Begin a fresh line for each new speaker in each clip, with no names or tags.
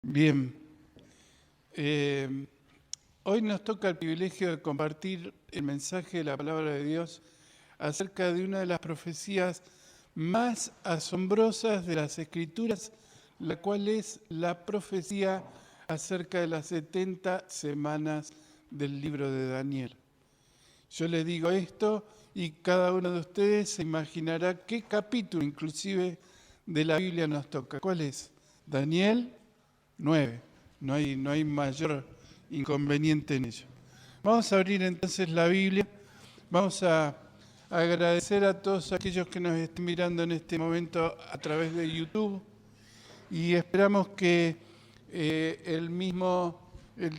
Bien, hoy nos toca el privilegio de compartir el mensaje de la palabra de Dios acerca de una de las profecías más asombrosas de las Escrituras, la cual es la profecía acerca de las 70 semanas del libro de Daniel. Yo les digo esto y cada uno de ustedes se imaginará qué capítulo inclusive de la Biblia nos toca. ¿Cuál es? Daniel 9. No hay mayor inconveniente en ello. Vamos a abrir entonces la Biblia. Vamos a agradecer a todos aquellos que nos estén mirando en este momento a través de YouTube y esperamos que el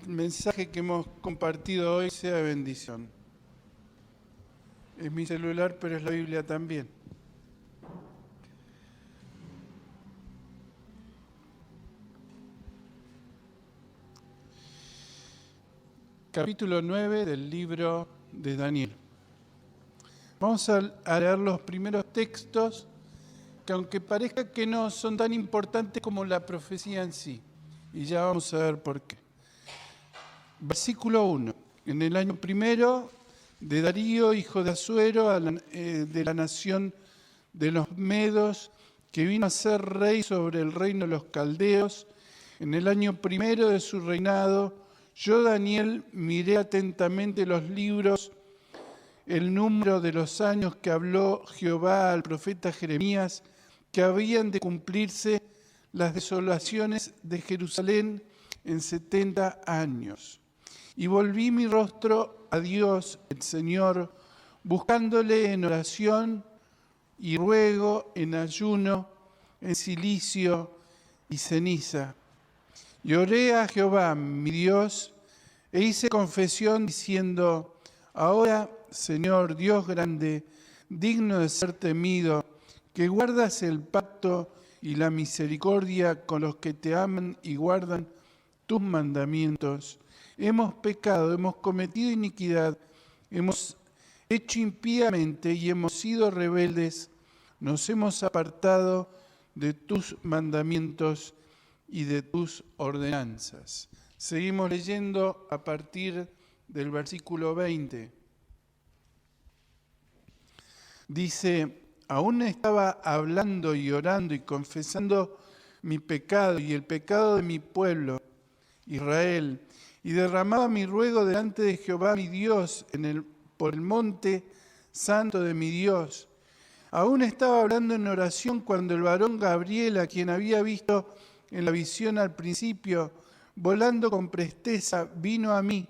mensaje que hemos compartido hoy sea de bendición. Es mi celular, pero es la Biblia también. Capítulo 9 del libro de Daniel. Vamos a leer los primeros textos que, aunque parezca que no son tan importantes como la profecía en sí, y ya vamos a ver por qué. Versículo 1. En el año primero de Darío, hijo de Asuero, de la nación de los Medos, que vino a ser rey sobre el reino de los caldeos, en el año primero de su reinado, yo, Daniel, miré atentamente los libros, el número de los años que habló Jehová al profeta Jeremías, que habían de cumplirse las desolaciones de Jerusalén en 70 años. Y volví mi rostro a Dios, el Señor, buscándole en oración y ruego, en ayuno, en cilicio y ceniza. Y oré a Jehová, mi Dios, e hice confesión diciendo: ahora, Señor, Dios grande, digno de ser temido, que guardas el pacto y la misericordia con los que te aman y guardan tus mandamientos. Hemos pecado, hemos cometido iniquidad, hemos hecho impíamente y hemos sido rebeldes, nos hemos apartado de tus mandamientos y de tus ordenanzas. Seguimos leyendo a partir del versículo 20. Dice: aún estaba hablando y orando y confesando mi pecado y el pecado de mi pueblo, Israel, y derramaba mi ruego delante de Jehová mi Dios por el monte santo de mi Dios. Aún estaba hablando en oración cuando el varón Gabriel, a quien había visto en la visión al principio, volando con presteza, vino a mí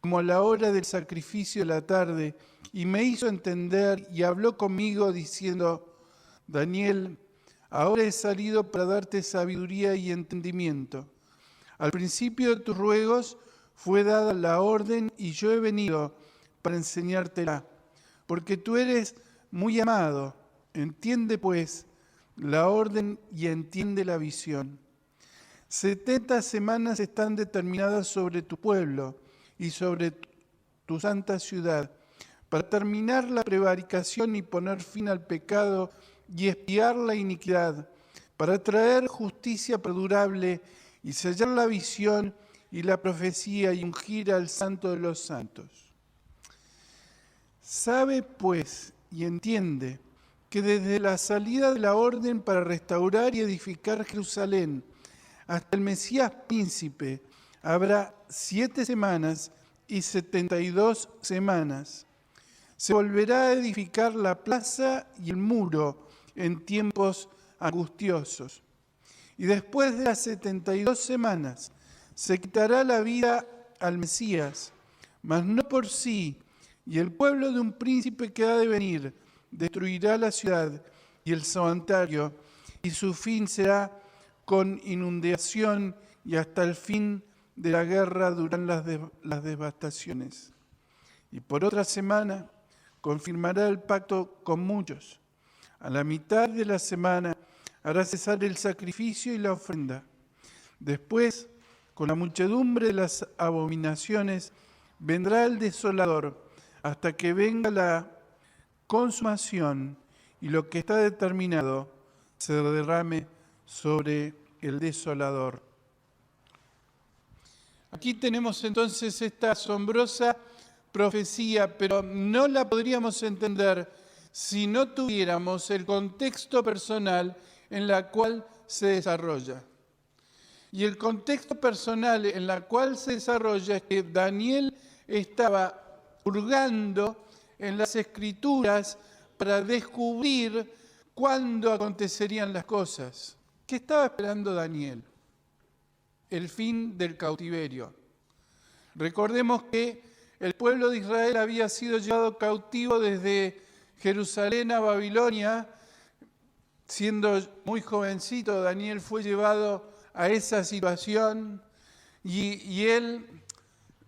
como a la hora del sacrificio de la tarde, y me hizo entender y habló conmigo diciendo: Daniel, ahora he salido para darte sabiduría y entendimiento. Al principio de tus ruegos fue dada la orden y yo he venido para enseñártela, porque tú eres muy amado. Entiende pues la orden y entiende la visión. 70 semanas están determinadas sobre tu pueblo y sobre tu santa ciudad, para terminar la prevaricación y poner fin al pecado y expiar la iniquidad, para traer justicia perdurable y sellar la visión y la profecía y ungir al santo de los santos. Sabe pues y entiende que desde la salida de la orden para restaurar y edificar Jerusalén hasta el Mesías príncipe habrá 7 semanas y 72 semanas. Se volverá a edificar la plaza y el muro en tiempos angustiosos. Y después de las 72 semanas se quitará la vida al Mesías, mas no por sí, y el pueblo de un príncipe que ha de venir destruirá la ciudad y el santuario, y su fin será con inundación, y hasta el fin de la guerra duran las devastaciones. Y por otra semana confirmará el pacto con muchos. A la mitad de la semana hará cesar el sacrificio y la ofrenda. Después, con la muchedumbre de las abominaciones, vendrá el desolador, hasta que venga la consumación y lo que está determinado se derrame sobre el desolador. Aquí tenemos entonces esta asombrosa profecía, pero no la podríamos entender si no tuviéramos el contexto personal en el cual se desarrolla. Y el contexto personal en el cual se desarrolla es que Daniel estaba hurgando en las Escrituras para descubrir cuándo acontecerían las cosas. ¿Qué estaba esperando Daniel? El fin del cautiverio. Recordemos que el pueblo de Israel había sido llevado cautivo desde Jerusalén a Babilonia. Siendo muy jovencito, Daniel fue llevado a esa situación y él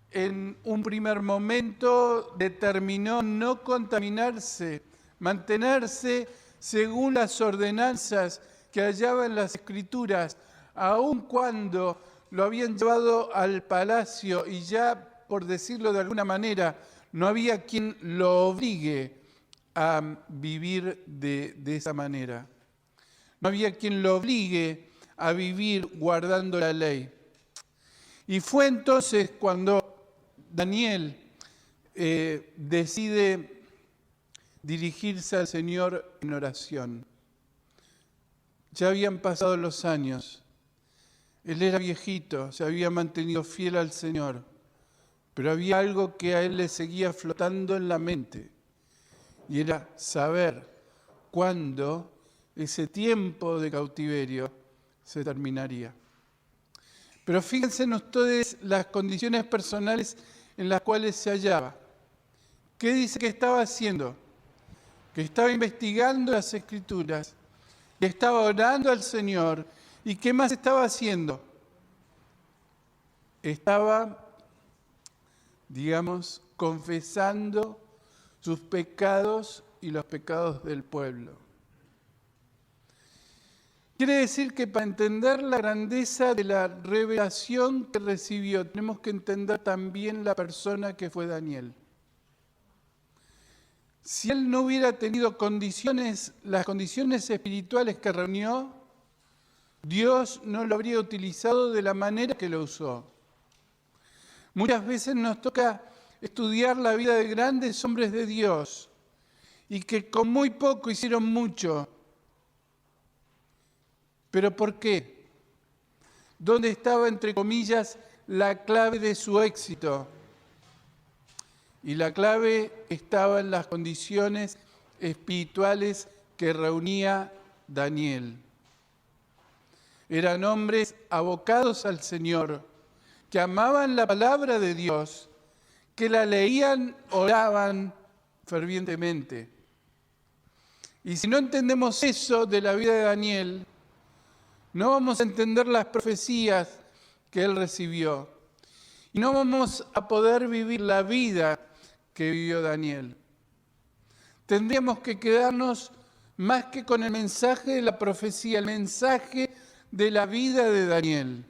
en un primer momento determinó no contaminarse, mantenerse según las ordenanzas que hallaba en las Escrituras, aun cuando lo habían llevado al palacio y ya, por decirlo de alguna manera, no había quien lo obligue a vivir de esa manera. No había quien lo obligue a vivir guardando la ley. Y fue entonces cuando Daniel decide dirigirse al Señor en oración. Ya habían pasado los años. Él era viejito, se había mantenido fiel al Señor, pero había algo que a él le seguía flotando en la mente, y era saber cuándo ese tiempo de cautiverio se terminaría. Pero fíjense ustedes las condiciones personales en las cuales se hallaba. ¿Qué dice que estaba haciendo? Que estaba investigando las Escrituras, que estaba orando al Señor. ¿Y qué más estaba haciendo? Estaba, confesando sus pecados y los pecados del pueblo. Quiere decir que para entender la grandeza de la revelación que recibió, tenemos que entender también la persona que fue Daniel. Si él no hubiera tenido las condiciones espirituales que reunió, Dios no lo habría utilizado de la manera que lo usó. Muchas veces nos toca estudiar la vida de grandes hombres de Dios y que con muy poco hicieron mucho. ¿Pero por qué? ¿Dónde estaba, entre comillas, la clave de su éxito? Y la clave estaba en las condiciones espirituales que reunía Daniel. Eran hombres abocados al Señor, que amaban la palabra de Dios, que la leían, oraban fervientemente. Y si no entendemos eso de la vida de Daniel, no vamos a entender las profecías que él recibió. Y no vamos a poder vivir la vida que vivió Daniel. Tendríamos que quedarnos más que con el mensaje de la profecía, el mensaje de la vida de Daniel.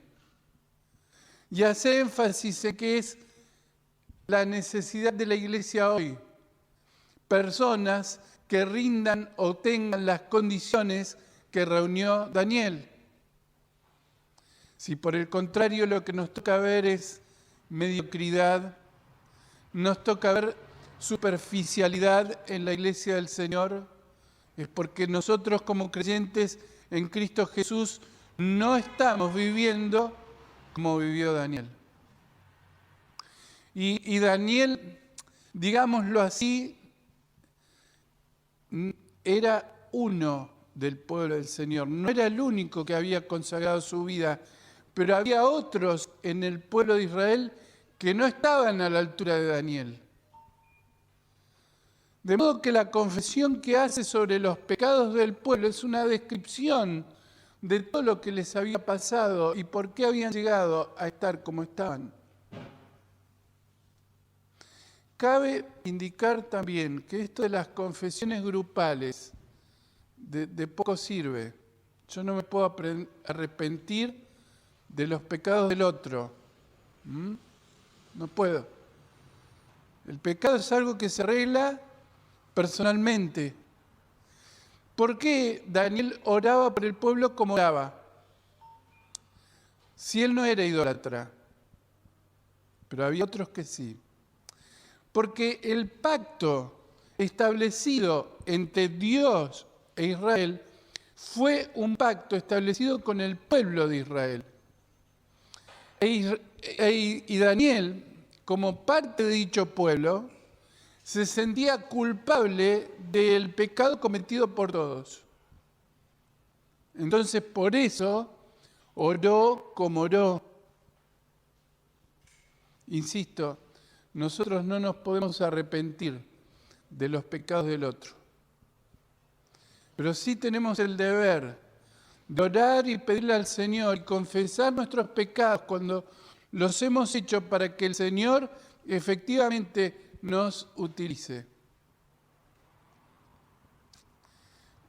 Y hacer énfasis en que es la necesidad de la iglesia hoy. Personas que rindan o tengan las condiciones que reunió Daniel. Si por el contrario lo que nos toca ver es mediocridad, nos toca ver superficialidad en la iglesia del Señor, es porque nosotros como creyentes en Cristo Jesús no estamos viviendo como vivió Daniel. Y Daniel, digámoslo así, era uno del pueblo del Señor. No era el único que había consagrado su vida, pero había otros en el pueblo de Israel que no estaban a la altura de Daniel. De modo que la confesión que hace sobre los pecados del pueblo es una descripción de todo lo que les había pasado y por qué habían llegado a estar como estaban. Cabe indicar también que esto de las confesiones grupales de poco sirve. Yo no me puedo arrepentir de los pecados del otro. No puedo. El pecado es algo que se arregla personalmente. ¿Por qué Daniel oraba por el pueblo como oraba? Si él no era idólatra. pero había otros que sí. Porque el pacto establecido entre Dios e Israel fue un pacto establecido con el pueblo de Israel. Y Daniel, como parte de dicho pueblo, se sentía culpable del pecado cometido por todos. Entonces, por eso, oró como oró. Insisto, nosotros no nos podemos arrepentir de los pecados del otro. Pero sí tenemos el deber de orar y pedirle al Señor y confesar nuestros pecados cuando los hemos hecho para que el Señor efectivamente nos utilice.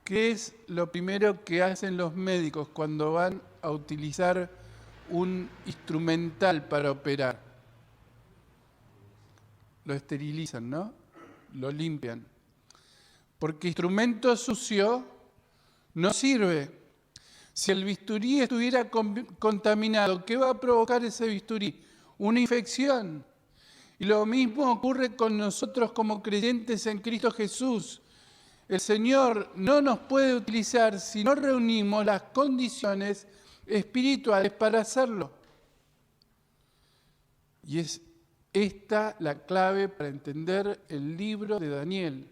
¿Qué es lo primero que hacen los médicos cuando van a utilizar un instrumental para operar? Lo esterilizan, ¿no? Lo limpian. Porque instrumento sucio no sirve. Si el bisturí estuviera contaminado, ¿qué va a provocar ese bisturí? Una infección. Y lo mismo ocurre con nosotros como creyentes en Cristo Jesús. El Señor no nos puede utilizar si no reunimos las condiciones espirituales para hacerlo. Y es esta la clave para entender el libro de Daniel.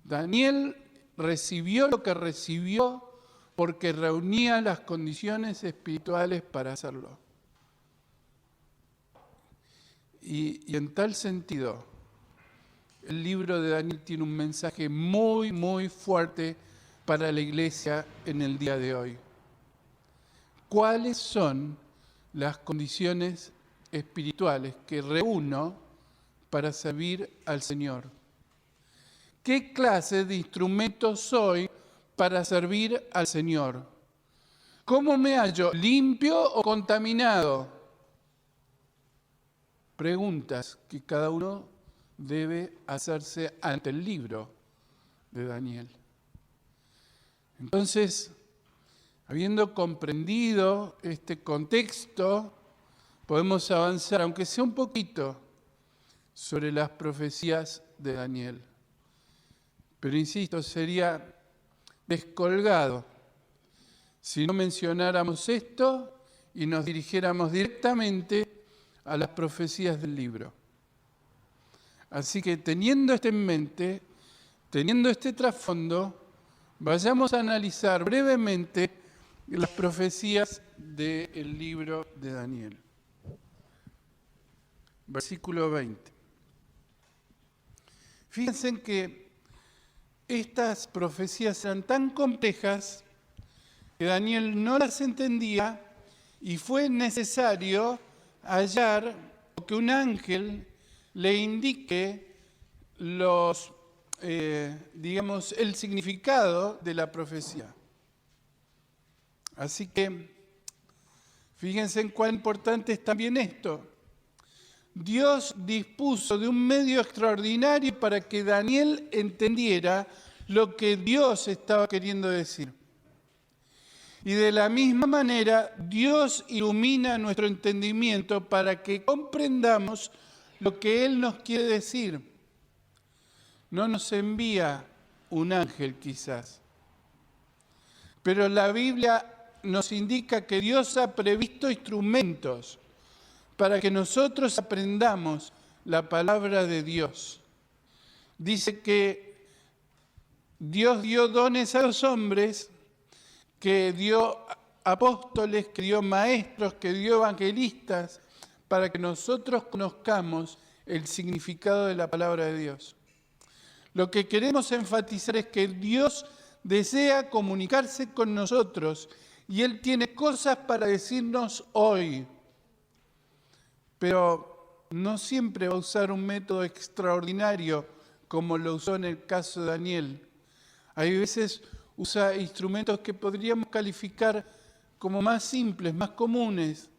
Daniel recibió lo que recibió porque reunía las condiciones espirituales para hacerlo. Y en tal sentido, el libro de Daniel tiene un mensaje muy, muy fuerte para la iglesia en el día de hoy. ¿Cuáles son las condiciones espirituales que reúno para servir al Señor? ¿Qué clase de instrumento soy para servir al Señor? ¿Cómo me hallo? ¿Limpio o contaminado? Preguntas que cada uno debe hacerse ante el libro de Daniel. Entonces, habiendo comprendido este contexto, podemos avanzar, aunque sea un poquito, sobre las profecías de Daniel. Pero insisto, sería descolgado si no mencionáramos esto y nos dirigiéramos directamente a las profecías del libro. Así que teniendo esto en mente, teniendo este trasfondo, vayamos a analizar brevemente las profecías del libro de Daniel. Versículo 20. Fíjense que estas profecías eran tan complejas que Daniel no las entendía y fue necesario hallar o que un ángel le indique el significado de la profecía. Así que fíjense en cuán importante es también esto. Dios dispuso de un medio extraordinario para que Daniel entendiera lo que Dios estaba queriendo decir. Y de la misma manera, Dios ilumina nuestro entendimiento para que comprendamos lo que Él nos quiere decir. No nos envía un ángel quizás, pero la Biblia nos indica que Dios ha previsto instrumentos para que nosotros aprendamos la palabra de Dios. Dice que Dios dio dones a los hombres, que dio apóstoles, que dio maestros, que dio evangelistas, para que nosotros conozcamos el significado de la palabra de Dios. Lo que queremos enfatizar es que Dios desea comunicarse con nosotros y Él tiene cosas para decirnos hoy. Pero no siempre va a usar un método extraordinario como lo usó en el caso de Daniel. Hay veces usa instrumentos que podríamos calificar como más simples, más comunes.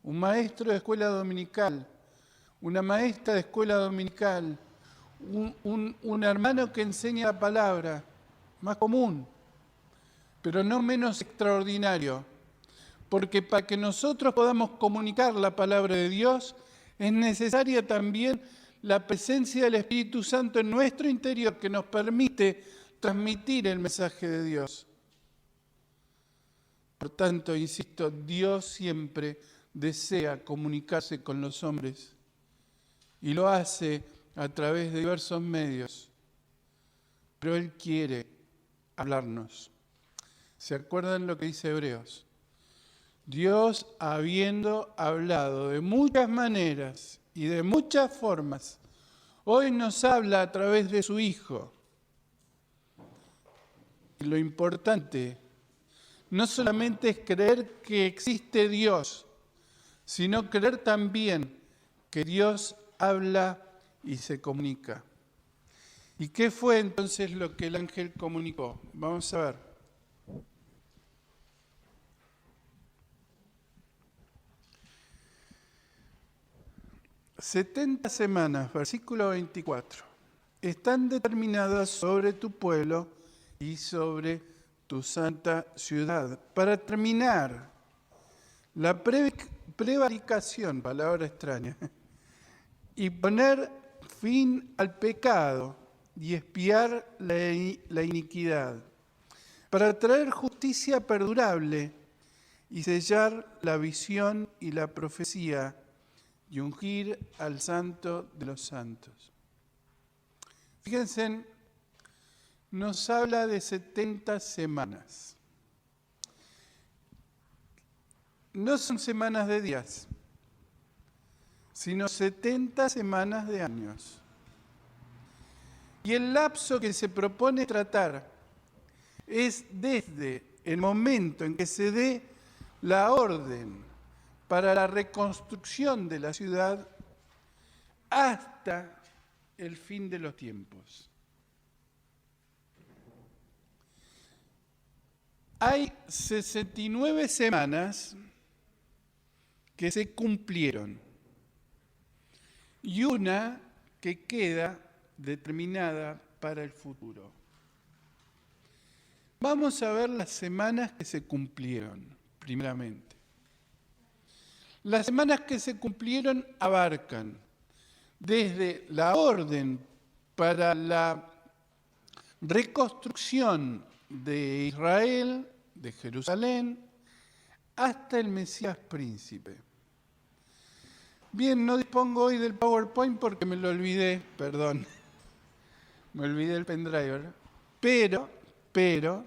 Un maestro de escuela dominical, una maestra de escuela dominical, un hermano que enseña la palabra, más común, pero no menos extraordinario. Porque para que nosotros podamos comunicar la palabra de Dios, es necesaria también la presencia del Espíritu Santo en nuestro interior que nos permite transmitir el mensaje de Dios. Por tanto, insisto, Dios siempre desea comunicarse con los hombres y lo hace a través de diversos medios, pero Él quiere hablarnos. ¿Se acuerdan lo que dice Hebreos? Dios, habiendo hablado de muchas maneras y de muchas formas, hoy nos habla a través de su Hijo. Y lo importante no solamente es creer que existe Dios, sino creer también que Dios habla y se comunica. ¿Y qué fue entonces lo que el ángel comunicó? Vamos a ver. «70 semanas», versículo 24, «están determinadas sobre tu pueblo y sobre tu santa ciudad, para terminar la prevaricación», palabra extraña, «y poner fin al pecado y expiar la iniquidad, para traer justicia perdurable y sellar la visión y la profecía y ungir al Santo de los santos». Fíjense, nos habla de 70 semanas. No son semanas de días, sino 70 semanas de años. Y el lapso que se propone tratar es desde el momento en que se dé la orden para la reconstrucción de la ciudad hasta el fin de los tiempos. Hay 69 semanas que se cumplieron y una que queda determinada para el futuro. Vamos a ver las semanas que se cumplieron, primeramente. Las semanas que se cumplieron abarcan desde la orden para la reconstrucción de Israel, de Jerusalén, hasta el Mesías príncipe. Bien, no dispongo hoy del PowerPoint porque me lo olvidé, perdón, me olvidé el pendrive, pero,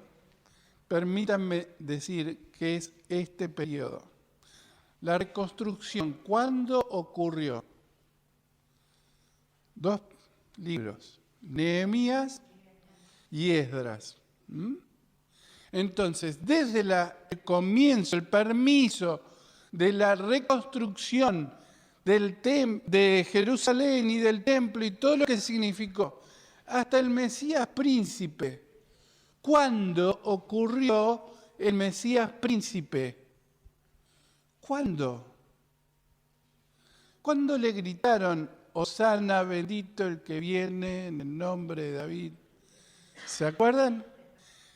permítanme decir que es este periodo. La reconstrucción, ¿cuándo ocurrió? 2 libros, Nehemías y Esdras. Entonces, desde el comienzo, el permiso de la reconstrucción de Jerusalén y del templo y todo lo que significó, hasta el Mesías príncipe. ¿Cuándo ocurrió el Mesías príncipe? ¿Cuándo? ¿Cuándo le gritaron, Hosana, bendito el que viene en el nombre de David? ¿Se acuerdan?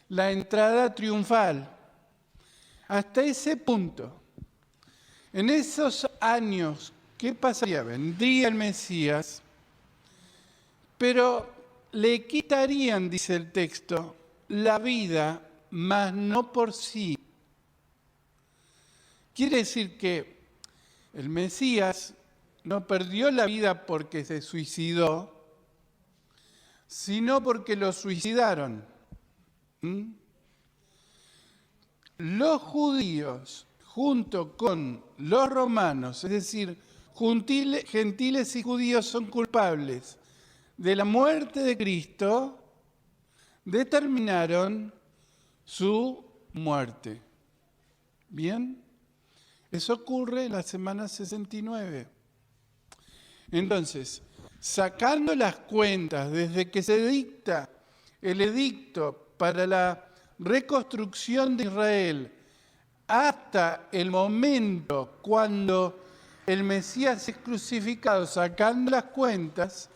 La entrada triunfal. Hasta ese punto. En esos años, ¿qué pasaría? Vendría el Mesías, pero le quitarían, dice el texto, la vida, mas no por sí. Quiere decir que el Mesías no perdió la vida porque se suicidó, sino porque lo suicidaron. Los judíos, junto con los romanos, es decir, gentiles y judíos son culpables de la muerte de Cristo, determinaron su muerte. ¿Bien? Eso ocurre en la semana 69. Entonces, sacando las cuentas desde que se dicta el edicto para la reconstrucción de Israel hasta el momento cuando el Mesías es crucificado, sacando las cuentas,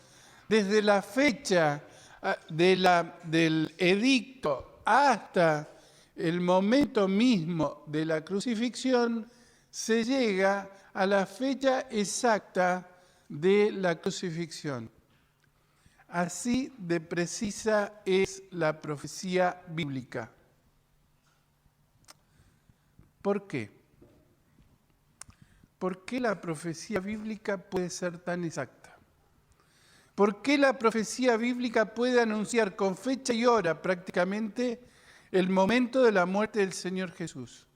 desde la fecha del edicto hasta el momento mismo de la crucifixión, se llega a la fecha exacta de la crucifixión. Así de precisa es la profecía bíblica. ¿Por qué? ¿Por qué la profecía bíblica puede ser tan exacta? ¿Por qué la profecía bíblica puede anunciar con fecha y hora prácticamente el momento de la muerte del Señor Jesús?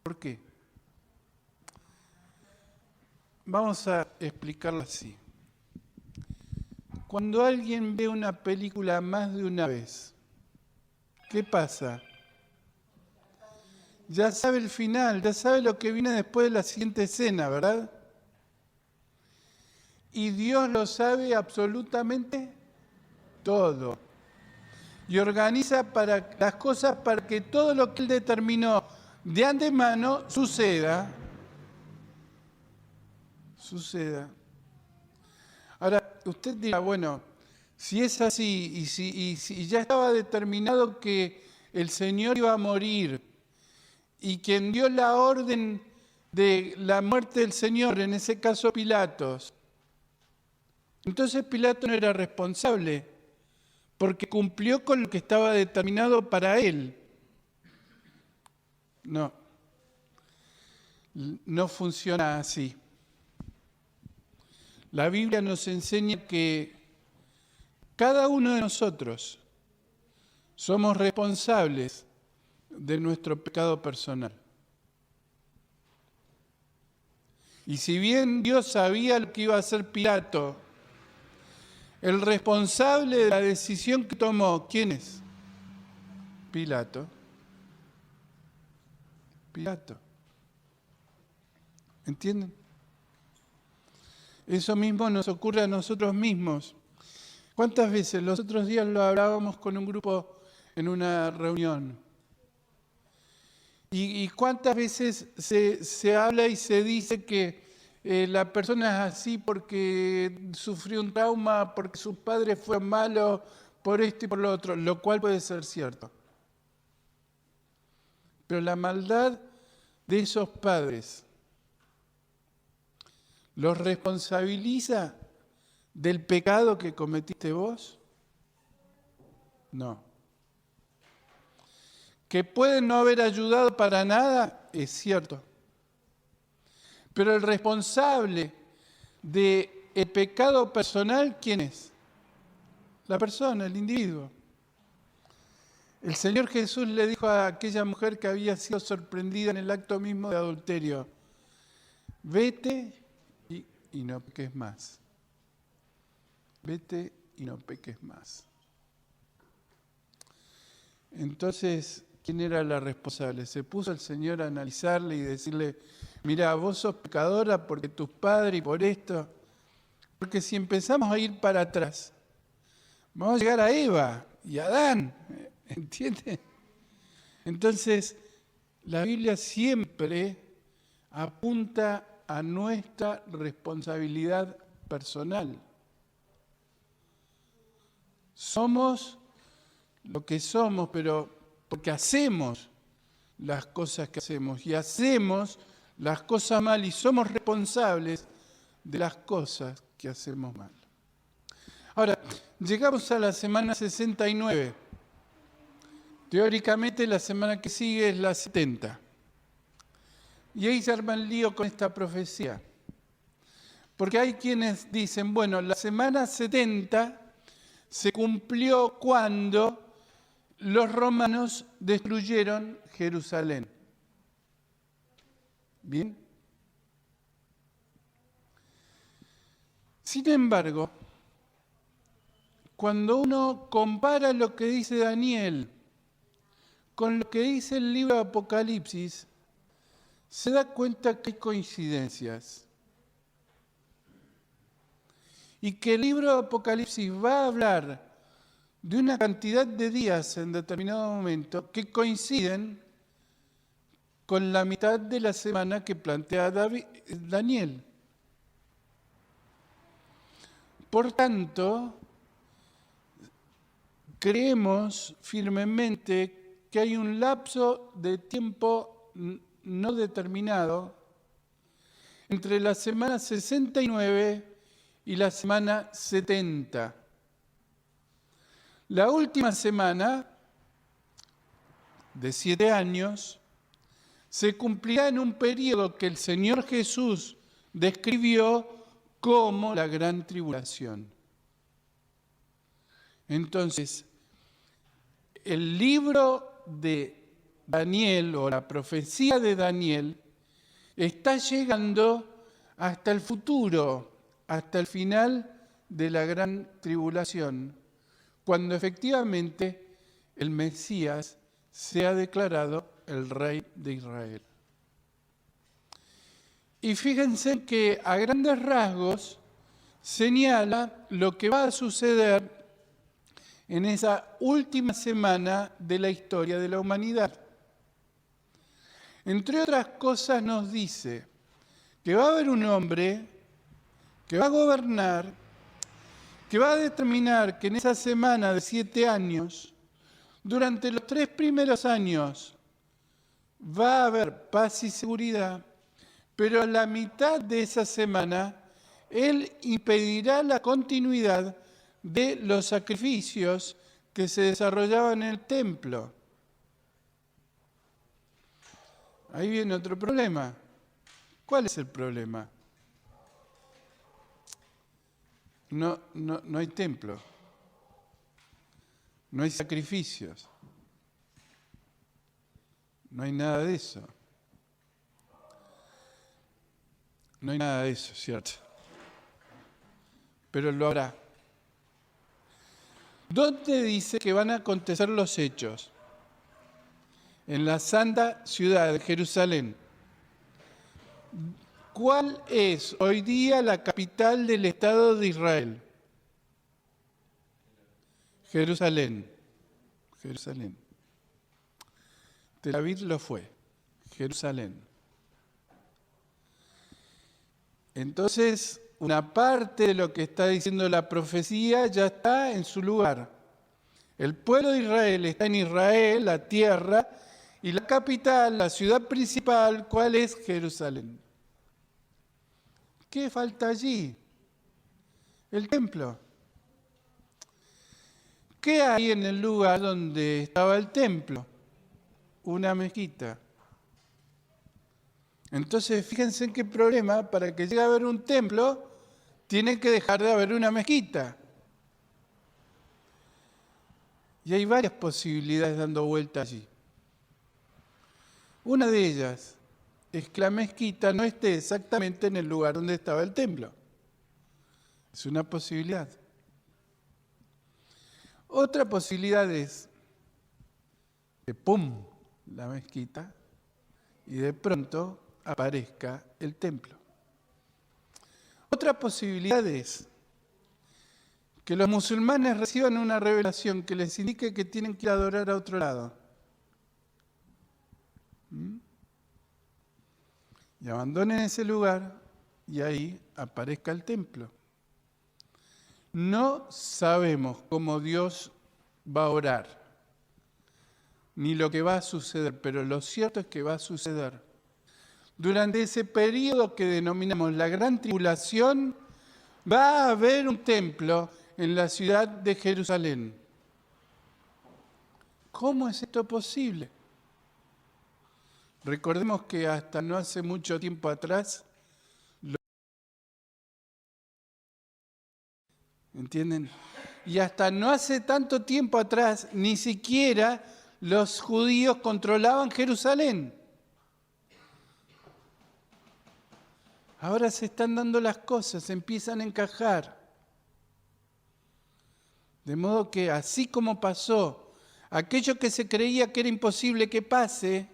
¿Por qué? Vamos a explicarlo así. Cuando alguien ve una película más de una vez, ¿qué pasa? Ya sabe el final, ya sabe lo que viene después de la siguiente escena, ¿verdad? Y Dios lo sabe absolutamente todo. Y organiza las cosas para que todo lo que Él determinó de antemano suceda. Ahora, usted dirá, bueno, si es así y si ya estaba determinado que el Señor iba a morir y quien dio la orden de la muerte del Señor, en ese caso Pilatos, entonces Pilato no era responsable porque cumplió con lo que estaba determinado para él. No funciona así. La Biblia nos enseña que cada uno de nosotros somos responsables de nuestro pecado personal. Y si bien Dios sabía lo que iba a hacer Pilato, el responsable de la decisión que tomó, ¿quién es? Pilato. ¿Entienden? Eso mismo nos ocurre a nosotros mismos. ¿Cuántas veces? Los otros días lo hablábamos con un grupo en una reunión. ¿Y cuántas veces se habla y se dice que la persona es así porque sufrió un trauma, porque sus padres fueron malos, por esto y por lo otro, lo cual puede ser cierto? Pero la maldad de esos padres ¿los responsabiliza del pecado que cometiste vos? No. ¿Que pueden no haber ayudado para nada? Es cierto. Pero el responsable del pecado personal, ¿quién es? La persona, el individuo. El Señor Jesús le dijo a aquella mujer que había sido sorprendida en el acto mismo de adulterio, vete y no peques más. Vete y no peques más. Entonces, ¿quién era la responsable? Se puso el Señor a analizarle y decirle, mira, vos sos pecadora porque tus padres y por esto. Porque si empezamos a ir para atrás, vamos a llegar a Eva y a Adán, ¿entiendes? Entonces, la Biblia siempre apunta a nuestra responsabilidad personal. Somos lo que somos, pero porque hacemos las cosas que hacemos y hacemos las cosas mal y somos responsables de las cosas que hacemos mal. Ahora, llegamos a la semana 69. Teóricamente la semana que sigue es la 70. Y ahí se arma el lío con esta profecía. Porque hay quienes dicen, bueno, la semana 70 se cumplió cuando los romanos destruyeron Jerusalén. ¿Bien? Sin embargo, cuando uno compara lo que dice Daniel con lo que dice el libro de Apocalipsis, se da cuenta que hay coincidencias. Y que el libro de Apocalipsis va a hablar de una cantidad de días en determinado momento que coinciden con la mitad de la semana que plantea Daniel. Por tanto, creemos firmemente que hay un lapso de tiempo no determinado entre la semana 69 y la semana 70. La última semana, de 7 años, se cumplirá en un periodo que el Señor Jesús describió como la gran tribulación. Entonces, el libro de Daniel, o la profecía de Daniel, está llegando hasta el futuro, hasta el final de la gran tribulación, cuando efectivamente el Mesías sea declarado el Rey de Israel. Y fíjense que a grandes rasgos señala lo que va a suceder en esa última semana de la historia de la humanidad. Entre otras cosas nos dice que va a haber un hombre que va a gobernar, que va a determinar que en esa semana de 7 años, durante los 3 primeros años, va a haber paz y seguridad, pero a la mitad de esa semana, él impedirá la continuidad de los sacrificios que se desarrollaban en el templo. Ahí viene otro problema. ¿Cuál es el problema? No hay templo, no hay sacrificios, no hay nada de eso. No hay nada de eso, ¿cierto? Pero lo habrá. ¿Dónde dice que van a acontecer los hechos? En la santa ciudad de Jerusalén. ¿Cuál es hoy día la capital del Estado de Israel? Jerusalén. Jerusalén. Tel Aviv lo fue. Jerusalén. Entonces, una parte de lo que está diciendo la profecía ya está en su lugar. El pueblo de Israel está en Israel, la tierra, y la capital, la ciudad principal, ¿cuál es? Jerusalén. ¿Qué falta allí? El templo. ¿Qué hay en el lugar donde estaba el templo? Una mezquita. Entonces, fíjense en qué problema, para que llegue a haber un templo, tiene que dejar de haber una mezquita. Y hay varias posibilidades dando vuelta allí. Una de ellas es que la mezquita no esté exactamente en el lugar donde estaba el templo. Es una posibilidad. Otra posibilidad es que ¡pum!, la mezquita, y de pronto aparezca el templo. Otra posibilidad es que los musulmanes reciban una revelación que les indique que tienen que ir a adorar a otro lado. Y abandonen ese lugar y ahí aparezca el templo. No sabemos cómo Dios va a orar, ni lo que va a suceder, pero lo cierto es que va a suceder. Durante ese periodo que denominamos la Gran Tribulación, va a haber un templo en la ciudad de Jerusalén. ¿Cómo es esto posible? Recordemos que hasta no hace mucho tiempo atrás, ¿entienden? Y hasta no hace tanto tiempo atrás, ni siquiera los judíos controlaban Jerusalén. Ahora se están dando las cosas, se empiezan a encajar. De modo que así como pasó, aquello que se creía que era imposible que pase,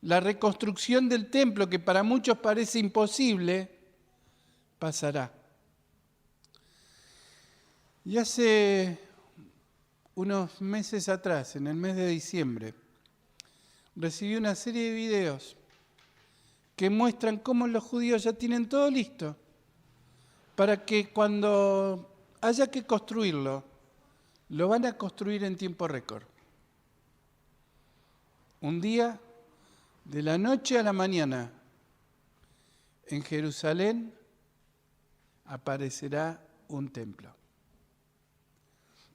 la reconstrucción del templo, que para muchos parece imposible, pasará. Y hace unos meses atrás, en el mes de diciembre, recibí una serie de videos que muestran cómo los judíos ya tienen todo listo para que cuando haya que construirlo, lo van a construir en tiempo récord. Un día De la noche a la mañana, en Jerusalén aparecerá un templo.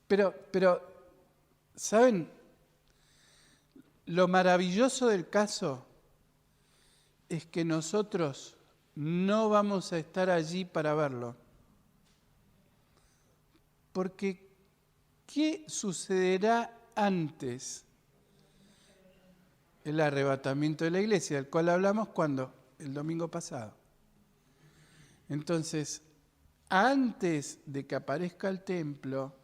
Pero, ¿saben? Lo maravilloso del caso es que nosotros no vamos a estar allí para verlo. Porque, ¿qué sucederá antes? El arrebatamiento de la iglesia, del cual hablamos ¿cuándo? El domingo pasado. Entonces, antes de que aparezca el templo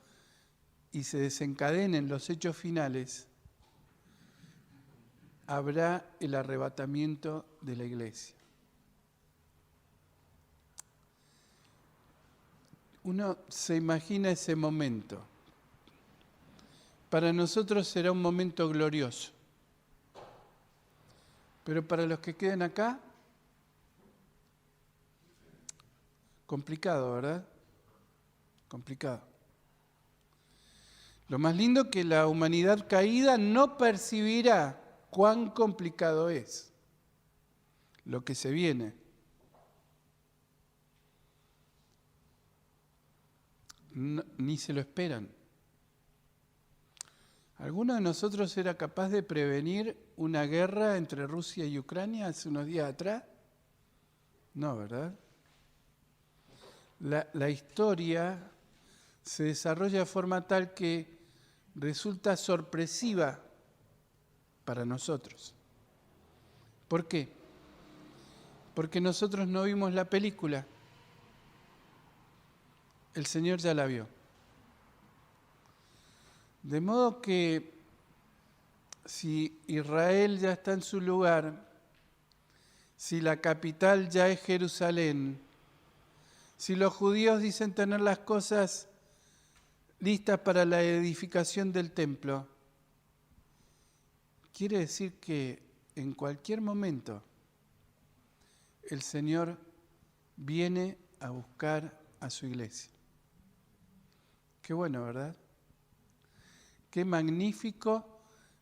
y se desencadenen los hechos finales, habrá el arrebatamiento de la iglesia. Uno se imagina ese momento. Para nosotros será un momento glorioso. Pero para los que queden acá, complicado, ¿verdad? Complicado. Lo más lindo es que la humanidad caída no percibirá cuán complicado es lo que se viene. No, ni se lo esperan. ¿Alguno de nosotros era capaz de prevenir una guerra entre Rusia y Ucrania hace unos días atrás? No, ¿verdad? La historia se desarrolla de forma tal que resulta sorpresiva para nosotros. ¿Por qué? Porque nosotros no vimos la película. El Señor ya la vio. De modo que si Israel ya está en su lugar, si la capital ya es Jerusalén, si los judíos dicen tener las cosas listas para la edificación del templo, quiere decir que en cualquier momento el Señor viene a buscar a su iglesia. Qué bueno, ¿verdad? Qué magnífico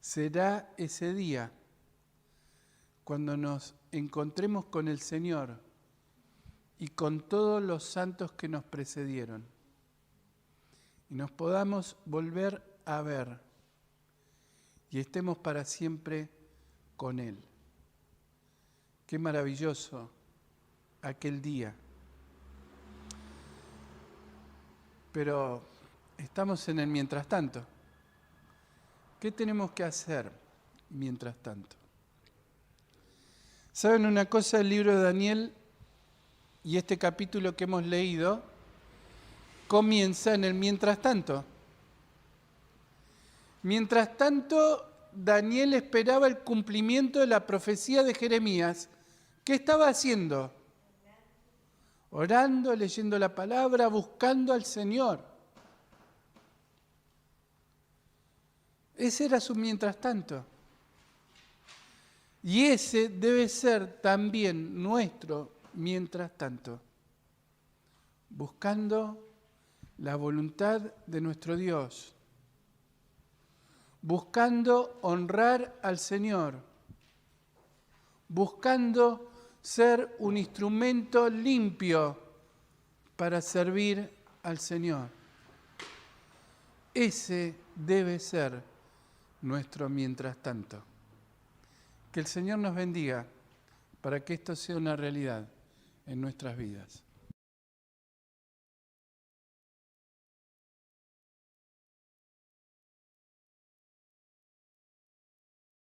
será ese día cuando nos encontremos con el Señor y con todos los santos que nos precedieron y nos podamos volver a ver y estemos para siempre con Él. Qué maravilloso aquel día. Pero estamos en el mientras tanto. ¿Qué tenemos que hacer mientras tanto? ¿Saben una cosa? El libro de Daniel y este capítulo que hemos leído comienza en el mientras tanto. Mientras tanto, Daniel esperaba el cumplimiento de la profecía de Jeremías. ¿Qué estaba haciendo? Orando, leyendo la palabra, buscando al Señor. Ese era su mientras tanto. Y ese debe ser también nuestro mientras tanto. Buscando la voluntad de nuestro Dios. Buscando honrar al Señor. Buscando ser un instrumento limpio para servir al Señor. Ese debe ser nuestro mientras tanto. Que el Señor nos bendiga para que esto sea una realidad en nuestras vidas.